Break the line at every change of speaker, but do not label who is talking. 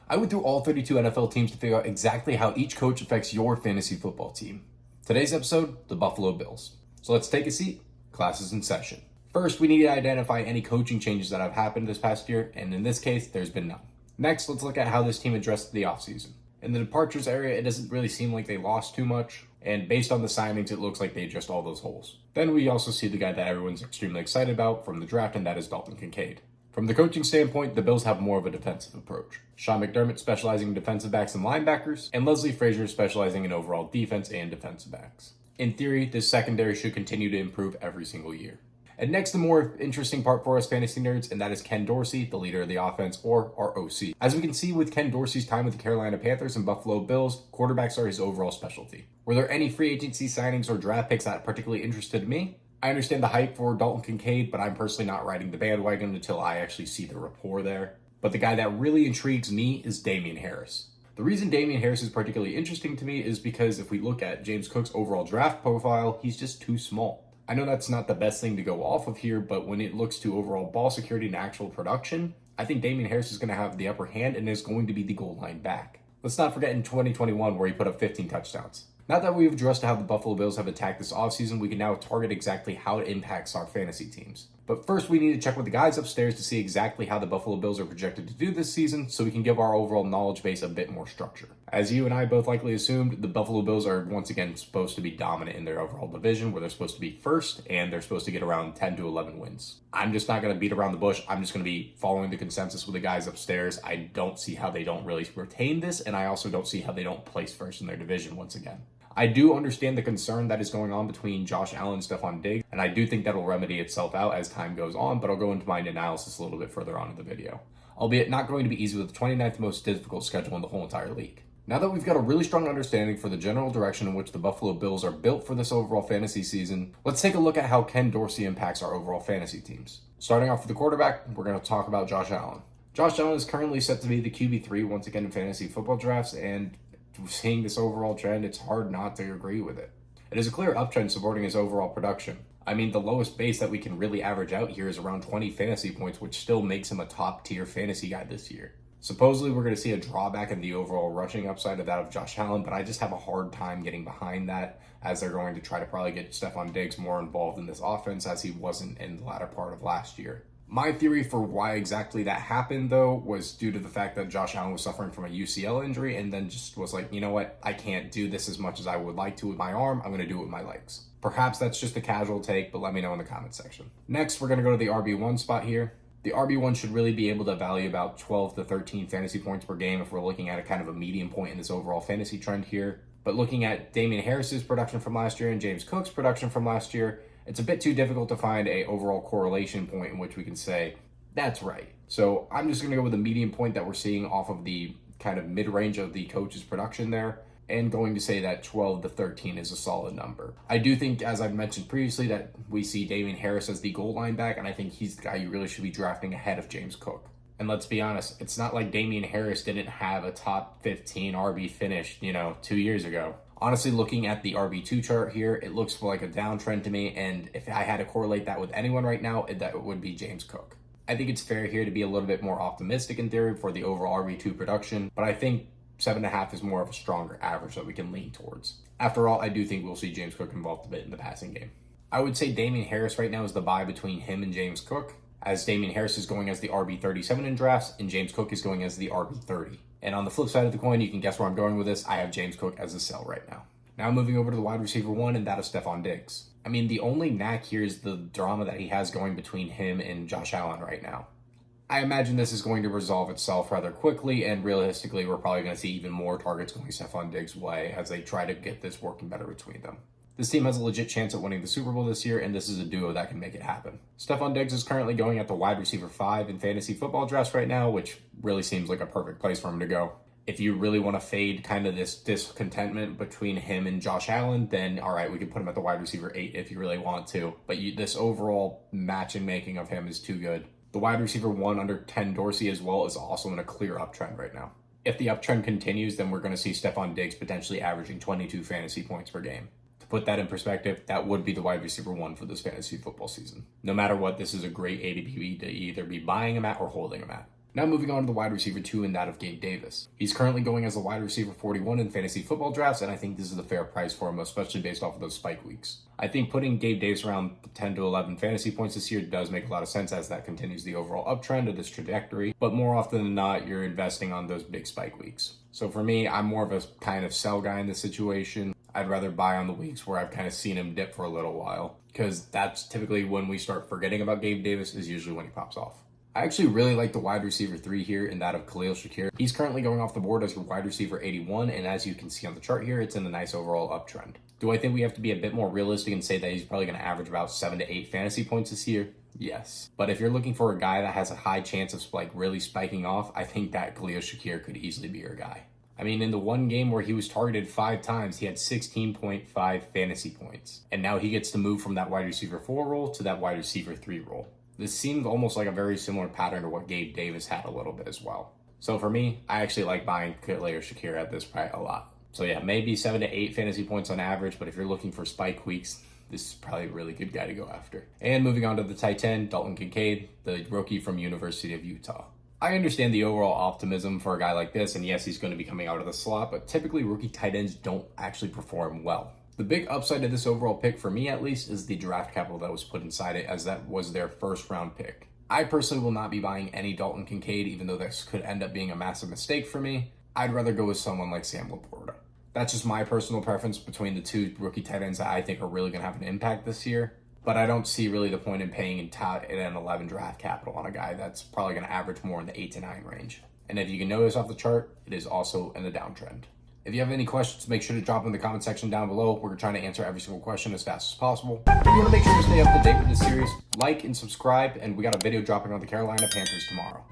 I went through all 32 NFL teams to figure out exactly how each coach affects your fantasy football team. Today's episode, the Buffalo Bills. So let's take a seat. Class is in session. First, we need to identify any coaching changes that have happened this past year, and in this case, there's been none. Next, let's look at how this team addressed the offseason. In the departures area, it doesn't really seem like they lost too much, and based on the signings, it looks like they addressed all those holes. Then we also see the guy that everyone's extremely excited about from the draft, and that is Dalton Kincaid. From the coaching standpoint, the Bills have more of a defensive approach. Sean McDermott specializing in defensive backs and linebackers, and Leslie Frazier specializing in overall defense and defensive backs. In theory, this secondary should continue to improve every single year. And next, the more interesting part for us fantasy nerds, and that is Ken Dorsey, the leader of the offense, or our OC. As we can see with Ken Dorsey's time with the Carolina Panthers and Buffalo Bills, quarterbacks are his overall specialty. Were there any free agency signings or draft picks that particularly interested me? I understand the hype for Dalton Kincaid, but I'm personally not riding the bandwagon until I actually see the rapport there. But the guy that really intrigues me is Damien Harris. The reason Damien Harris is particularly interesting to me is because if we look at James Cook's overall draft profile, he's just too small. I know that's not the best thing to go off of here, but when it looks to overall ball security and actual production, I think Damien Harris is going to have the upper hand and is going to be the goal line back. Let's not forget in 2021 where he put up 15 touchdowns. Now that we've addressed how the Buffalo Bills have attacked this offseason, we can now target exactly how it impacts our fantasy teams. But first, we need to check with the guys upstairs to see exactly how the Buffalo Bills are projected to do this season so we can give our overall knowledge base a bit more structure. As you and I both likely assumed, the Buffalo Bills are once again supposed to be dominant in their overall division where they're supposed to be first and they're supposed to get around 10 to 11 wins. I'm just not going to beat around the bush. I'm just going to be following the consensus with the guys upstairs. I don't see how they don't really retain this, and I also don't see how they don't place first in their division once again. I do understand the concern that is going on between Josh Allen and Stephon Diggs, and I do think that'll remedy itself out as time goes on, but I'll go into my analysis a little bit further on in the video. Albeit not going to be easy with the 29th most difficult schedule in the whole entire league. Now that we've got a really strong understanding for the general direction in which the Buffalo Bills are built for this overall fantasy season, let's take a look at how Ken Dorsey impacts our overall fantasy teams. Starting off with the quarterback, we're going to talk about Josh Allen. Josh Allen is currently set to be the QB3 once again in fantasy football drafts, and seeing this overall trend, it's hard not to agree with it. It is a clear uptrend supporting his overall production. I mean, the lowest base that we can really average out here is around 20 fantasy points, which still makes him a top tier fantasy guy this year. Supposedly, we're going to see a drawback in the overall rushing upside of that of Josh Allen, but I just have a hard time getting behind that as they're going to try to probably get Stephon Diggs more involved in this offense as he wasn't in the latter part of last year. My theory for why exactly that happened, though, was due to the fact that Josh Allen was suffering from a UCL injury and then just was like, you know what, I can't do this as much as I would like to with my arm. I'm going to do it with my legs. Perhaps that's just a casual take, but let me know in the comments section. Next, we're going to go to the RB1 spot here. The RB1 should really be able to value about 12 to 13 fantasy points per game if we're looking at a kind of a median point in this overall fantasy trend here. But looking at Damien Harris's production from last year and James Cook's production from last year, it's a bit too difficult to find a overall correlation point in which we can say, that's right. So I'm just going to go with the median point that we're seeing off of the kind of mid-range of the coach's production there, and going to say that 12 to 13 is a solid number. I do think, as I've mentioned previously, that we see Damien Harris as the goal line back, and I think he's the guy you really should be drafting ahead of James Cook. And let's be honest, it's not like Damien Harris didn't have a top 15 RB finish, 2 years ago. Honestly, looking at the RB2 chart here, it looks like a downtrend to me, and if I had to correlate that with anyone right now, that would be James Cook. I think it's fair here to be a little bit more optimistic in theory for the overall RB2 production, but I think 7.5 is more of a stronger average that we can lean towards. After all, I do think we'll see James Cook involved a bit in the passing game. I would say Damien Harris right now is the buy between him and James Cook, as Damien Harris is going as the RB37 in drafts, and James Cook is going as the RB30. And on the flip side of the coin, you can guess where I'm going with this. I have James Cook as a sell right now. Now moving over to the wide receiver one, and that is Stephon Diggs. I mean, the only knack here is the drama that he has going between him and Josh Allen right now. I imagine this is going to resolve itself rather quickly, and realistically, we're probably going to see even more targets going Stephon Diggs' way as they try to get this working better between them. This team has a legit chance at winning the Super Bowl this year, and this is a duo that can make it happen. Stephon Diggs is currently going at the wide receiver 5 in fantasy football drafts right now, which really seems like a perfect place for him to go. If you really want to fade kind of this discontentment between him and Josh Allen, then all right, we can put him at the wide receiver 8 if you really want to. But this overall matching making of him is too good. The wide receiver 1 under Ken Dorsey as well is also in a clear uptrend right now. If the uptrend continues, then we're going to see Stephon Diggs potentially averaging 22 fantasy points per game. To put that in perspective, that would be the wide receiver 1 for this fantasy football season. No matter what, this is a great ADP to either be buying him at or holding him at. Now moving on to the wide receiver 2 in that of Gabe Davis. He's currently going as a wide receiver 41 in fantasy football drafts, and I think this is a fair price for him, especially based off of those spike weeks. I think putting Gabe Davis around 10 to 11 fantasy points this year does make a lot of sense, as that continues the overall uptrend of this trajectory, but more often than not, you're investing on those big spike weeks. So for me, I'm more of a kind of sell guy in this situation. I'd rather buy on the weeks where I've kind of seen him dip for a little while, because that's typically when we start forgetting about Gabe Davis, is usually when he pops off. I actually really like the wide receiver 3 here in that of Khalil Shakir. He's currently going off the board as your wide receiver 81, and as you can see on the chart here, it's in a nice overall uptrend. Do I think we have to be a bit more realistic and say that he's probably going to average about 7 to 8 fantasy points this year? Yes. But if you're looking for a guy that has a high chance of really spiking off, I think that Khalil Shakir could easily be your guy. I mean, in the one game where he was targeted 5 times, he had 16.5 fantasy points. And now he gets to move from that wide receiver 4 role to that wide receiver 3 role. This seemed almost like a very similar pattern to what Gabe Davis had a little bit as well. So for me, I actually like buying Khalil Shakir at this price a lot. So yeah, maybe 7 to 8 fantasy points on average, but if you're looking for spike weeks, this is probably a really good guy to go after. And moving on to the tight end, Dalton Kincaid, the rookie from University of Utah. I understand the overall optimism for a guy like this, and yes, he's going to be coming out of the slot, but typically rookie tight ends don't actually perform well. The big upside of this overall pick, for me at least, is the draft capital that was put inside it, as that was their first round pick. I personally will not be buying any Dalton Kincaid, even though this could end up being a massive mistake for me. I'd rather go with someone like Sam Laporta. That's just my personal preference between the 2 rookie tight ends that I think are really going to have an impact this year. But I don't see really the point in paying an 11 draft capital on a guy that's probably going to average more in the 8 to 9 range. And if you can notice off the chart, it is also in the downtrend. If you have any questions, make sure to drop them in the comment section down below. We're trying to answer every single question as fast as possible. If you want to make sure to stay up to date with this series, like and subscribe, and we got a video dropping on the Carolina Panthers tomorrow.